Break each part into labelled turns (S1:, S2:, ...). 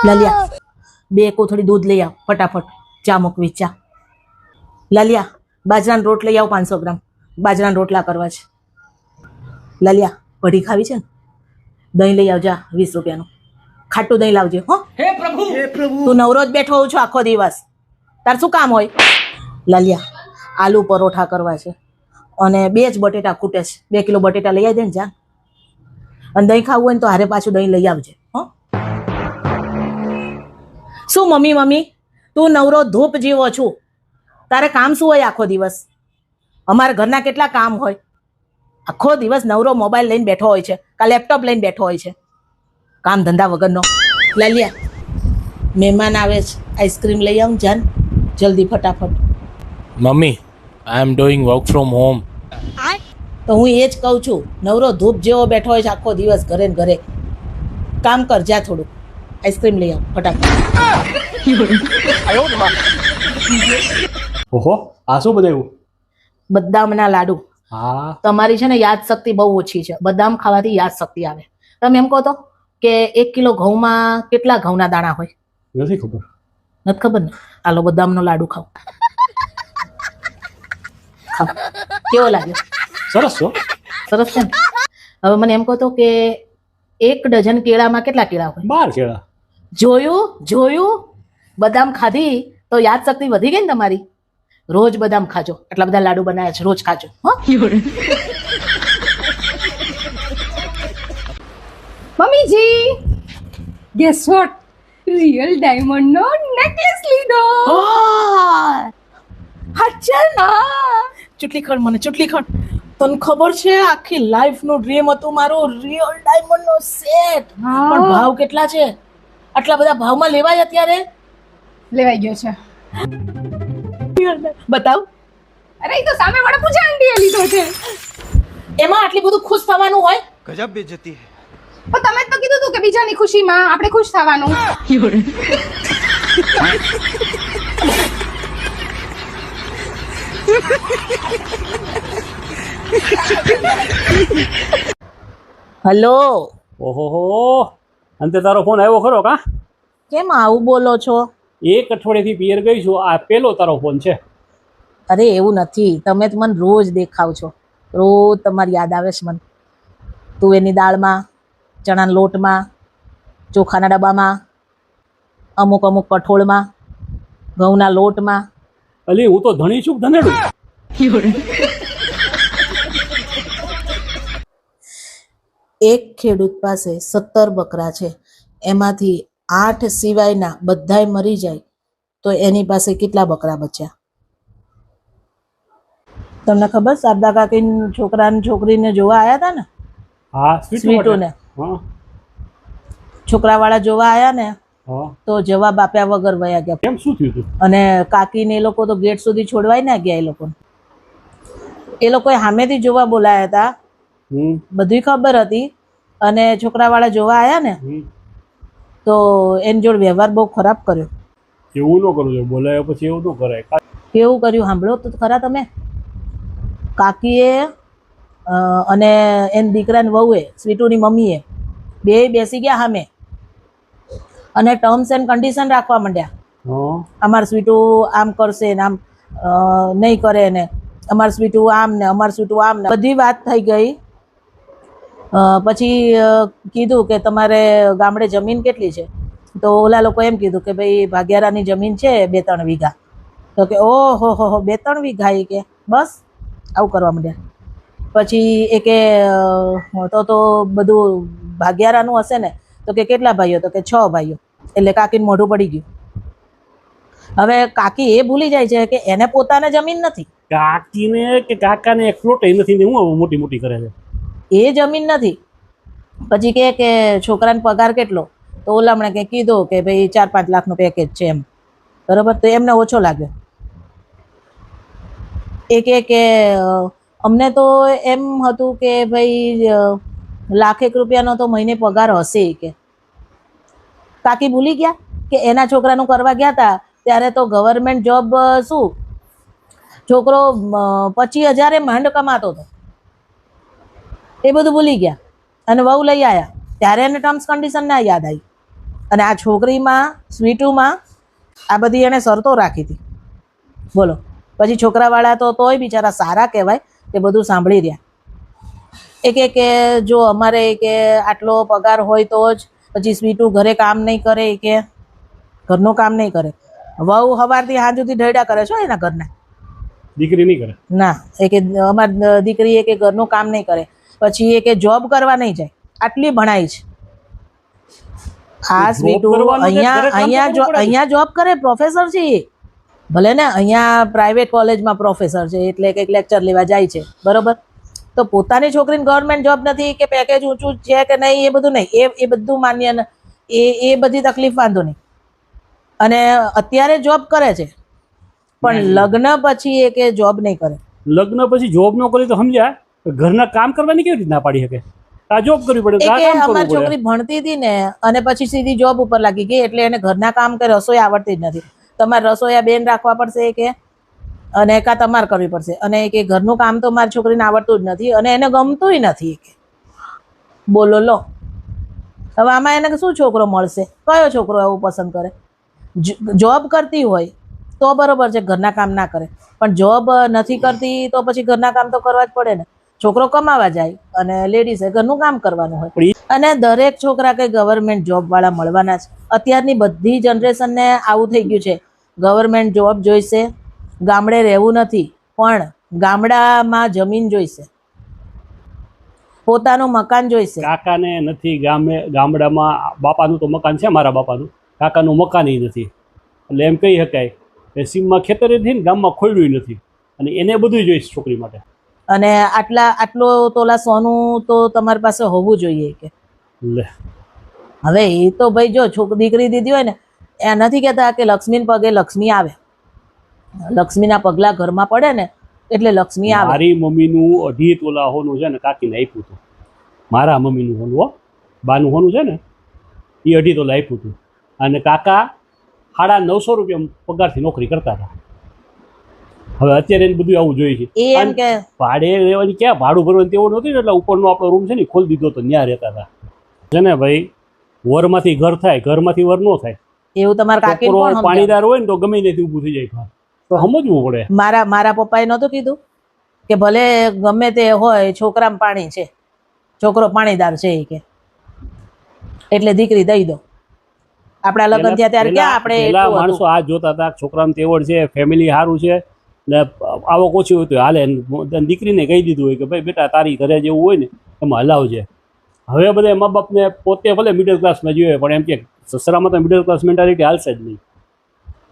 S1: લાલિયા 2 કોથળી દૂધ લઈ આવ ફટાફટ, ચા મૂકવી ચા. લાલિયા બાજરાનો રોટ લઈ આવ 500 ગ્રામ, બાજરાના રોટલા કરવા છે. લાલિયા કઢી ખાવી છે ને, દહીં લઈ આવજા 20 રૂપિયાનું, ખાટું દહીં લાવજે હો.
S2: હે પ્રભુ
S1: તું નવરો જ બેઠો હોઉં છો આખો દિવસ, તાર શું કામ હોય? લાલિયા આલુ પરોઠા કરવા છે અને 2 જ બટેટા ખૂટે છે, 2 કિલો બટેટા લઈ આવી દે ને જા. અને દહીં ખાવું હોય ને તો હારે પાછું દહીં લઈ આવજે હો. શું મમ્મી તું નવરો ધૂપ જેવો છું, તારે કામ શું હોય આખો દિવસ? અમારા ઘરના કેટલા કામ હોય, આખો દિવસ નવરો મોબાઈલ લઈને બેઠો હોય છે, કા લેપટોપ લઈને બેઠો હોય છે, કામ ધંધા વગરનો. લાલિયા મહેમાન આવે છે, આઈસ્ક્રીમ લઈ આવ જાન જલ્દી ફટાફટ.
S3: Mummy, I am doing work from home.
S1: તો હું એ જ કહું છું, નવરો ધૂપ જેવો બેઠો હોય છે આખો દિવસ ઘરે ને ઘરે, કામ કર જા થોડું, આઈસ્ક્રીમ લઈ આવ ફટાફટ.
S2: ઓહો, આ શું બનાવ્યું?
S1: બદામના લાડુ.
S2: હા,
S1: તમારી છે ને યાદ શક્તિ બહુ ઓછી છે, બદામ ખાવાથી યાદ શક્તિ આવે. તમે એમ કહો તો કે 1 કિલો ઘઉંમાં કેટલા ઘઉંના દાણા હોય?
S2: નથી ખબર.
S1: નથી ખબર ને? હાલો બદામનો લાડુ ખાઓ. ખાઓ, કેવો લાગ્યો?
S2: સરસ છો.
S1: સરસ છે ને? હવે મને એમ કહો તો કે 1 ડઝન કેળામાં કેટલા કેળા હોય?
S2: 12 કેળા.
S1: જોયું, બદામ ખાધી તો યાદ શક્તિ વધી ગઈ ને તમારી. રોજ બદામ ખાજો, આટલા બધા લાડુ બનાવ્યા છે, રોજ ખાજો હો.
S4: મમ્મીજી, ગેસ વોટ, રિયલ ડાયમંડ નો નેકલેસ લીધો.
S1: અચ્છા ના, ચૂંટલી ખડ મને, ચૂંટલી ખડ. તને ખબર છે આખી લાઈફ નું ડ્રીમ હતું મારું રિયલ ડાયમંડ નો સેટ, પણ ભાવ કેટલા છે? આટલા બધા ભાવમાં લેવાય અત્યારે?
S4: લેવાઈ ગયો છે.
S1: બતાવ.
S4: અરે એ તો સામે વાળા પૂજા આંટીએ લીધો છે.
S1: એમાં આટલી બધું ખુશ થવાનું હોય?
S5: ગજબ બેइज्जती है.
S4: પણ તમે જ તો કીધું હતું કે બીજાની ખુશીમાં આપણે ખુશ થવાનું.
S1: હલો.
S2: ઓહો, અંતે તારો ફોન આવ્યો ખરો કા?
S1: કેમ આવું બોલો છો?
S2: 1 અઠવાડિયાથી પિયર ગઈ છું, આ પેલો તારો ફોન છે.
S1: અરે એવું નથી, તમે તો મને રોજ દેખાવ છો, રોજ તમારી યાદ આવે છે મને. તુવેરની દાળમાં, ચણાના લોટમાં, ચોખાના ડબ્બામાં, અમુક કઠોળમાં, ઘઉંના લોટમાં.
S2: અલી હું તો ધણી છું ધનેડું.
S1: એક ખેડૂત પાસે 17 બકરા છે, એમાંથી 8 સિવાયના બધાય મરી જાય તો એની પાસે કેટલા બકરા બચ્યા? તમને ખબર? શારદા કાકી છોકરાને છોકરીને જોવા આવ્યા હતા ને,
S2: હા,
S1: સ્વીટુને.
S2: હા
S1: છોકરાવાળા જોવા આવ્યા ને
S2: હા.
S1: તો જવાબ આપ્યા વગર વયા ગયા.
S2: કેમ, શું થયું તું?
S1: અને કાકીને એ લોકો તો ગેટ સુધી છોડવાય ના ગયા. એ લોકોએ સામેથી જોવા બોલાયા હતા, બધી ખબર હતી, અને છોકરાવાળા જોવા આવ્યા ને તો એની જોડે વ્યવહાર બહુ ખરાબ કર્યો.
S2: એવું ન કરવું જોઈએ, બોલાયો પછી એવું ન કરાય.
S1: કેવું કર્યું સાંભળો તો ખરા તમે. કાકીએ અને એના દીકરાની વહુએ, સ્વીટુની મમ્મીએ, બે બેસી ગયા સામે અને ટર્મ્સ એન્ડ કન્ડિશન રાખવા માંડ્યા. અમાર સ્વીટુ આમ કરશે ને આમ નહીં કરે ને, અમાર સ્વીટુ આમ ને અમાર સ્વીટુ આમ ને, બધી વાત થઈ ગઈ. પછી કીધું કે તમારે ગામડે જમીન કેટલી છે? તો ઓલા લોકો એમ કીધું કે ભાઈ ભાગ્યારાની જમીન છે 2-3 વીઘા. તો કે ઓહો હો 2-3 વીઘા, એ કે બસ આવું કરવા માંડ્યા. પછી એ કે તો બધું ભાગ્યારાનું હશે ને? તો કે કેટલા ભાઈઓ? તો કે 6 ભાઈઓ. એટલે કાકીને મોઢું પડી ગયું. હવે કાકી એ ભૂલી જાય છે કે એને પોતાને જમીન નથી,
S2: કાકીને કે કાકાને એક પ્લોટ નથી ને હું મોટી મોટી કરે છે.
S1: એ જમીન નથી. પછી કે છોકરાને પગાર કેટલો? તો ઓલામણે કે કીધું કે ભાઈ 4-5 લાખનું પેકેજ છે એમ, બરાબર. તો એમને ઓછો લાગ્યો. એ કે અમને તો એમ હતું કે ભાઈ 1 લાખ રૂપિયાનો તો મહિને પગાર હશે. કે કાકી ભૂલી ગયા કે એના છોકરાનું કરવા ગયા હતા ત્યારે તો ગવર્મેન્ટ જોબ શું, છોકરો 25,000 માંડ કમાતો હતો. એ બધું ભૂલી ગયા અને વહુ લઈ આવ્યા ત્યારે એને ટર્મ્સ કન્ડિશન ના યાદ આવી. અને આ છોકરીમાં સ્વીટુમાં આ બધી એણે શરતો રાખી હતી. બોલો, પછી છોકરાવાળા તો તોય બિચારા સારા કહેવાય કે બધું સાંભળી રહ્યા. કે જો અમારે કે આટલો પગાર હોય તો જ પછી સ્વીટુ ઘરે કામ નહીં કરે, કે ઘરનું કામ નહીં કરે. વહુ સવારથી સાંજ સુધી ઢળ્યા કરે છો એના ઘરના.
S2: દીકરી નહીં કરે.
S1: ના, એ કે અમારી દીકરી એ કે ઘરનું કામ નહીં કરે, પછી એ કે જોબ કરવા નહીં જાય. આટલી ભણાઈ છે આ સ્વીટુ. અહીંયા જોબ કરે, પ્રોફેસર છે એ. ભલે ને અહીંયા પ્રાઇવેટ કોલેજમાં પ્રોફેસર છે, એટલે કંઈક લેક્ચર લેવા જાય છે, બરોબર. તો પોતાની છોકરીને ગવર્મેન્ટ જોબ નથી કે પેકેજ ઊંચું છે કે નહીં, એ બધું નહીં, એ બધું માન્ય ને એ બધી તકલીફ વાંધો નહીં. અને અત્યારે જોબ કરે છે, પણ લગ્ન પછી એ કે જોબ નહીં કરે.
S2: લગ્ન પછી જોબ ન કરી તો સમજ્યા, ઘરના કામ કરવાની કેવી રીતે ના પાડી શકે? આ જોબ કરવી પડે, આ કામ કરવું
S1: અમારી
S2: પડે.
S1: છોકરી ભણતી હતી ને, અને પછી સીધી જોબ ઉપર લાગી ગઈ, એટલે એને ઘરના કામ કે રસોઈ આવડતી જ નથી. તમારે રસોઈયા બેન રાખવા પડશે કે, અને કાં તમારે કરવી પડશે. અને કે ઘરનું કામ તો મારી છોકરીને આવડતું જ નથી, અને એને ગમતુંય નથી. કે બોલો લો, હવે આમાં એને શું છોકરો મળશે? કયો છોકરો એવું પસંદ કરે? જોબ કરતી હોય તો બરોબર છે, ઘરના કામ ના કરે. પણ જોબ નથી કરતી તો પછી ઘરના કામ તો કરવા જ પડે ને. છોકરો કમાવા જાય અને લેડીઝે ઘરનું કામ કરવાનું હોય. અને દરેક છોકરા કઈ ગવર્મેન્ટ જોબ વાળા મળવાના છે. અત્યારની બધી જનરેશનને આવું થઈ ગયું છે, ગવર્મેન્ટ જોબ જોઈશે, ગામડે રહેવું નથી, પણ ગામડામાં જમીન જોઈશે, પોતાનું મકાન જોઈશે.
S2: કાકાને નથી ગામડામાં, બાપાનું તો મકાન છે, મારા બાપાનું, કાકાનું મકાન નથી. એટલે એમ કહી શકાય કે સીમમાં ખેતરે થી ને ગામમાં ખોયડું નથી, અને એને બધું જોઈશે છોકરી માટે.
S1: અને આટલો તોલા સોનું તો તમારી પાસે હોવું જોઈએ. કે
S2: લે
S1: હવે એ તો ભાઈ જો દીકરી દીધી હોય ને, એ નથી કહેતા કે લક્ષ્મીને પગે લક્ષ્મી આવે. લક્ષ્મીના પગલા ઘરમાં પડે ને એટલે લક્ષ્મી આવે.
S2: મારી મમ્મીનું 2.5 તોલા હોનું છે ને, કાકીને આપ્યું હતું. મારા મમ્મીનું હોનું, હો, બાનું હોનું છે ને, એ 2.5 તોલા આપ્યું હતું. અને કાકા 950 રૂપિયા પગારથી નોકરી કરતા હતા. હવે અત્યારે એને બધું આવું જોઈએ છે.
S1: એમ કે
S2: ભાડે રહેવાની ક્યાં, ભાડું ભરવાનું તેવું નહોતું ને, એટલે ઉપરનો આપણો રૂમ છે ને ખોલી દીધો તો ત્યાં રહેતા હતા. છે ને ભાઈ, વરમાંથી ઘર થાય, ઘરમાંથી વર ન થાય.
S1: એવું તમારા કાકી
S2: પાણીદાર હોય ને તો ગમે ત્યાંથી ઊભું થઈ જાય ઘર. તો સમજવું પડે.
S1: મારા પપ્પાએ નહોતું કીધું કે ભલે ગમે તે હોય, છોકરામાં પાણી છે, છોકરો પાણીદાર છે, એ કે એટલે દીકરી દઈ દો. આપણા લગ્ન થયા ત્યારે ક્યાં આપણે
S2: માણસો આ જોતા હતા, છોકરાને તેવડ છે, ફેમિલી સારું છે ને આવક ઓછી હોય તો હાલે. દીકરીને કહી દીધું હોય કે ભાઈ બેટા તારી ઘરે જેવું હોય ને એમાં હલાવજે. હવે બધા મા બાપને પોતે ભલે મિડલ ક્લાસમાં જોઈએ, પણ એમ કે સસરામાં તો મિડલ ક્લાસ મેન્ટાલિટી હાલશે જ નહીં.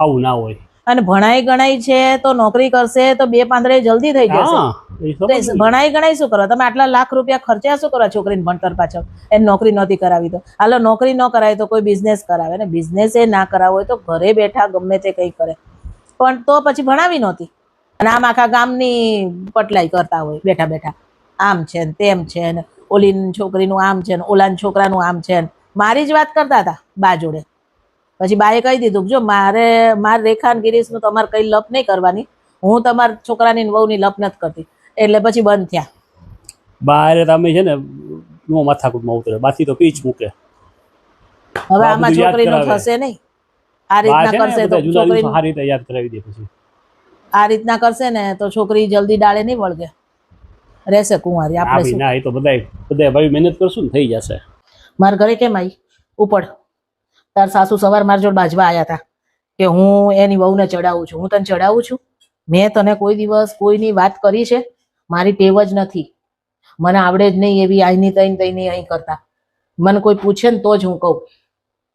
S2: આવું ના હોય.
S1: અને ભણાઈ ગણાઈ છે તો નોકરી કરશે તો 2 પાંદડે જલ્દી થઈ જશે. ભણાઈ ગણાઈ શું કરવા? તમે આટલા લાખ રૂપિયા ખર્ચ્યા શું કરવા છોકરીને ભણતર પાછળ? એને નોકરી નહોતી કરાવી તો હાલો, નોકરી ન કરાય તો કોઈ બિઝનેસ કરાવે ને, બિઝનેસ એ ના કરાવો હોય તો ઘરે બેઠા ગમે તે કંઈ કરે. પણ તો પછી ભણાવી નહોતી, અને આમ આખા ગામની પટલાઈ કરતા હોય બેઠા બેઠા. આમ છે ને તેમ છે ને, ઓલી છોકરીનું આમ છે ને, ઓલા છોકરાનું આમ છે ને. મારી જ વાત કરતા હતા બા જોડે. પછી બાએ કહી દીધું જો મારે રેખા ને ગિરીશનું તમારે કઈ લપ નહીં કરવાની, હું તમારા છોકરાની વહુની લપ નથી કરતી. એટલે પછી બંધ થયા.
S2: બહાર તમે છે ને નો માથાકૂટમાં ઉતરે, બાકી તો પીચ મૂકે.
S1: હવે આમાં છોકરીનું થશે નહીં. આ રીતના કરશે તો છોકરી
S2: સારી રીતે યાદ કરાવી દે. પછી
S1: આ રીતના કરશે ને તો છોકરી જલ્દી ડાળે નહીં વળગે, રહેશે કુંવારી. આપણે
S2: ના, એ તો બધા ભાઈ મહેનત કરશું ને થઈ જશે.
S1: મારા ઘરે કેમ આવી ઉપડ? તાર સાસુ સવાર મારા જોડે બાજવા આવ્યા હતા કે હું એની વહુને ચડાવું છું. હું તને ચડાવું છું? મેં તને કોઈ દિવસ કોઈની વાત કરી છે? મારી ટેવ જ નથી, મને આવડે જ નહીં એવી અહીંની તઈની અહીં કરતા. મને કોઈ પૂછે ને તો જ હું કહું.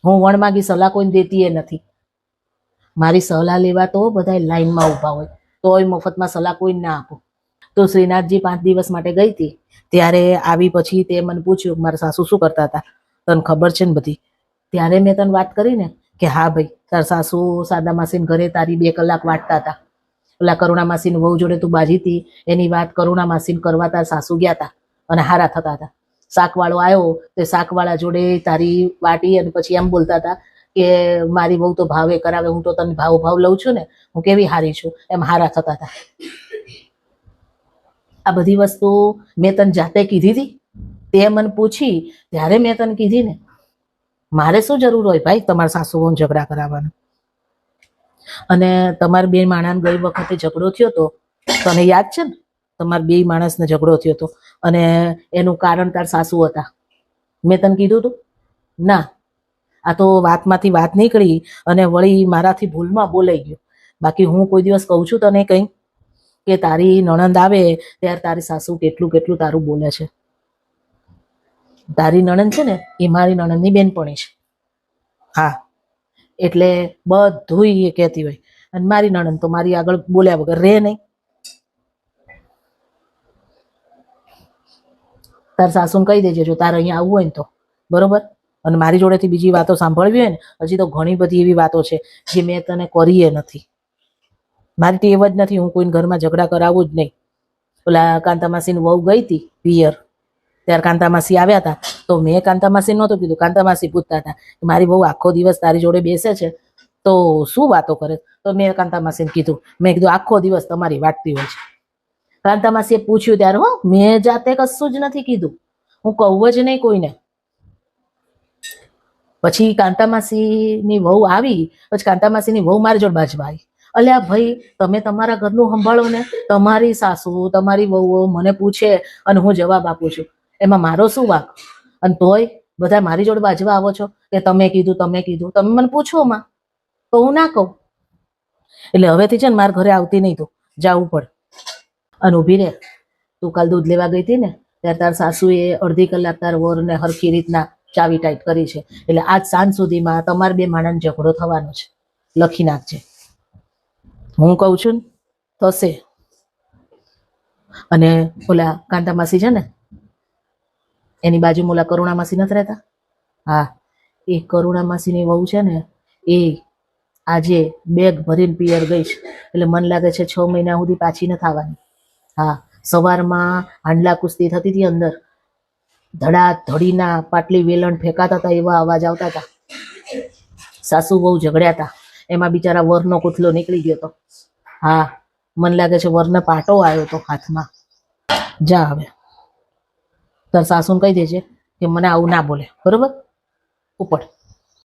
S1: હું વણમાગી સલાહ કોઈને દેતી એ નથી. મારી સલાહ લેવા તો બધા લાઈનમાં ઊભા હોય, તોય મફતમાં સલાહ કોઈને ના આપું. તો શ્રીનાથજી 5 દિવસ માટે ગઈ હતી, ત્યારે આવી પછી તે મને પૂછ્યું મારા સાસુ શું કરતા હતા, તને ખબર છે ને બધી. ત્યારે મેં તને વાત કરી ને કે હા ભાઈ, તાર સાસુ સાદા માસીને ઘરે તારી 2 કલાક વાટતા હતા. ઓલા કરુણા માસીની વહુ જોડે તું બાજી હતી, એની વાત કરુણા માસીને કરવા તાર સાસુ ગયા હતા અને હારા થતા હતા. શાકવાળો આવ્યો તે શાકવાળા જોડે તારી વાટી અને પછી એમ બોલતા હતા કે મારી વહુ તો ભાવે કરાવે, હું તો તને ભાવ લઉં છું ને, હું કેવી હારી છું, એમ હારા થતા હતા. આ બધી વસ્તુ મેં તને જાતે કીધી હતી? તે મને પૂછી ત્યારે મેં તને કીધી ને. મારે શું જરૂર હોય ભાઈ તમારા સાસુ વહુ ઝઘડા કરાવવાનો? અને તમારા બે માણસ ગઈ વખતે ઝઘડો થયો તો તને યાદ છે ને? તમારા બે માણસને ઝઘડો થયો તો અને એનું કારણ તાર સાસુ હતા. મેં તને કીધું તું ના? આ તો વાતમાંથી વાત નીકળી અને વળી મારાથી ભૂલમાં બોલાઈ ગયું. બાકી હું કોઈ દિવસ કહું છું તને કંઈ કે તારી નણંદ આવે ત્યારે તારી સાસુ કેટલું કેટલું તારું બોલે છે? તારી નણંદ છે ને એ મારી નણંદની બેનપણી છે. હા, એટલે બધું એ કહેતી હોય અને મારી નણંદ તો મારી આગળ બોલ્યા વગર રહે નહીં. તાર સાસુને કહી દેજે જો તારે અહીંયા આવવું હોય ને તો, બરોબર? અને મારી જોડેથી બીજી વાતો સાંભળવી હોય ને, હજી તો ઘણી બધી એવી વાતો છે જે મેં તને કરીએ નથી. મારી ટેવ જ નથી, હું કોઈને ઘરમાં ઝઘડા કરાવું જ નહીં. ઓલા કાંતામાસીની વહુ ગઈ હતી પિયર, ત્યારે કાંતામાસી આવ્યા હતા તો મેં કાંતામાસી નહોતું કીધું. કાંતામાસી પૂછતા હતા કે મારી વહુ આખો દિવસ તારી જોડે બેસે છે તો શું વાતો કરે? તો મેં કાંતામાસીને કીધું, મેં કીધું આખો દિવસ તમારી વાટતી હોય છે. કાંતામાસીએ પૂછ્યું ત્યારે હો, મેં જાતે કશું જ નથી કીધું, હું કહું જ નહીં કોઈને. પછી કાંતામાસીની વહુ આવી, પછી કાંતામાસીની વહુ મારી જોડે બાજવા આવી. અલ્યા ભાઈ, તમે તમારા ઘરનું સંભાળો ને, તમારી સાસુ તમારી વહુઓ મને પૂછે અને હું જવાબ આપું છું, એમાં મારો શું વાંક? અને તોય બધા મારી જોડે બાજવા આવો છો કે તમે કીધું તમે કીધું. તમે મને પૂછો માં તો હું ના કહું. એટલે હવેથી છે ને મારા ઘરે આવતી નહીં, તું જાવું પડે. અને ઊભી રહે, તું કાલ દૂધ લેવા ગઈ હતી ને ત્યારે તાર સાસુએ અડધી કલાક તાર વરને હરખી રીતના ચાવી ટાઈટ કરી છે. એટલે આજ સાંજ સુધીમાં તમારે બે માણસ ઝઘડો થવાનો છે. લખી નાખજે. હું કહું છું ને થશે. અને ઓલા કાંતામાસી છે ને એની બાજુમાં ઓલા કરુણામાસી નથી રહેતા? હા, એ કરુણામાસીની વહુ છે ને એ આજે બેગ ભરીને પિયર ગઈ છે. એટલે મને લાગે છે 6 મહિના સુધી પાછી નથી આવવાની. હા, સવારમાં હાંડલા કુસ્તી થતી હતી અંદર, ધડા ધડીના પાટલી વેલણ ફેંકાતા હતા એવા અવાજ આવતા હતા. સાસુ બહુ ઝઘડ્યા હતા, એમાં બિચારા વરનો કૂથલો નીકળી ગયો હતો. હા, મને લાગે છે વરને પાટો આવ્યો હતો હાથમાં. જા હવે તાર સાસુને કહી દેજે કે મને આવું ના બોલે, બરોબર? ઉપર